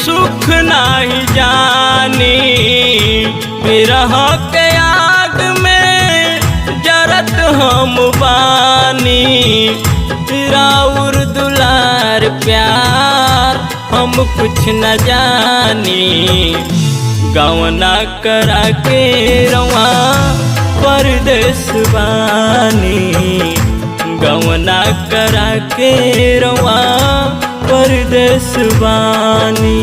सुख नाही जानी, विरह के आग में जरत हम बानी। राउर दुलार प्यार हम कुछ न जानी, गवना करा के रवा परदेस बानी। गवना करा के रवा परदेस बानी।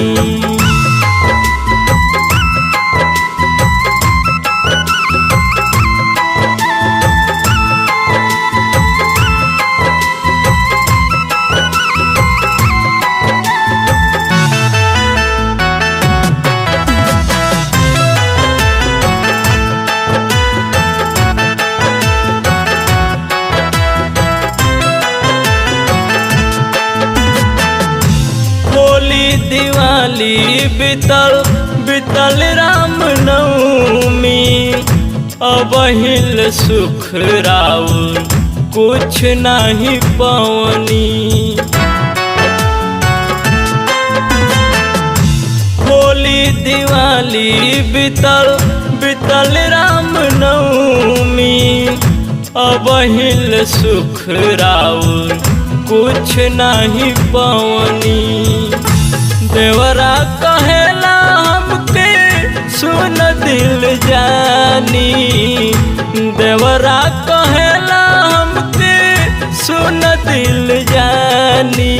दिवाली बितल बितल राम नवमी, अबहिल सुख राउर कुछ नहीं पवनी। होली दिवाली बितल बितल राम नवमी, अबहिल सुख राउर कुछ नहीं पवनी। देवरा कहेला हमके सुन दिल जानी, देवरा कहेला हमके सुन दिल जानी।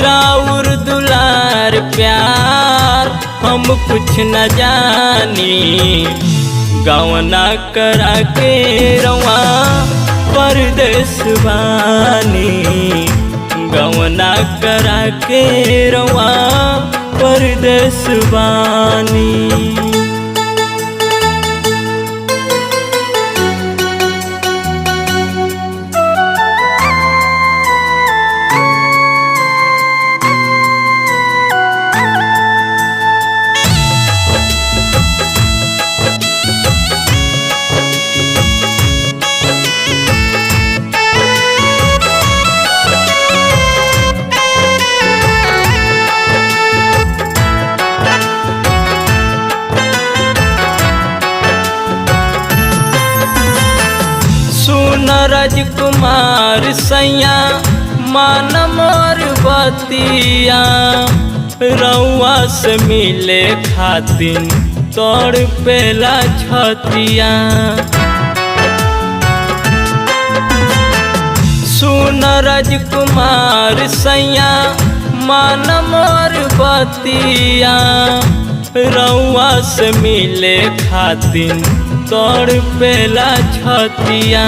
राउर दुलार प्यार हम कुछ न जानी, गवना करा के रवा परदेस बानी। गवना करा के रवा परदेस बानी। राजकुमार सैया मान मोर बतिया, रउआ से मिले खातिन तोड़ पेला छतिया। सुन राजकुमार सैया मान मोर बतिया, रउआ से मिले खातिन तोड़ पेला छतिया।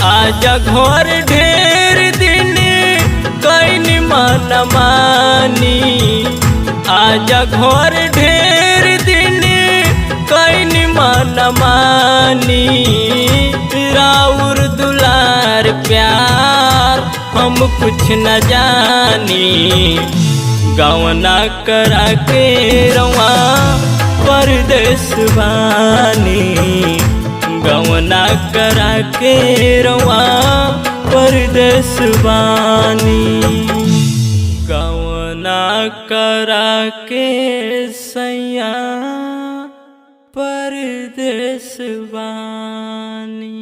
आजा घर ढेर दिन कैनी मन मानी, आजा घर ढेर दिन कैनी मन मानी। राउर दुलार प्यार हम कुछ न जानी, गवना करा के रवा परदेस बानी। गवना करा के रवा परदेस बानी। गवना करा के सैया परदेस बानी।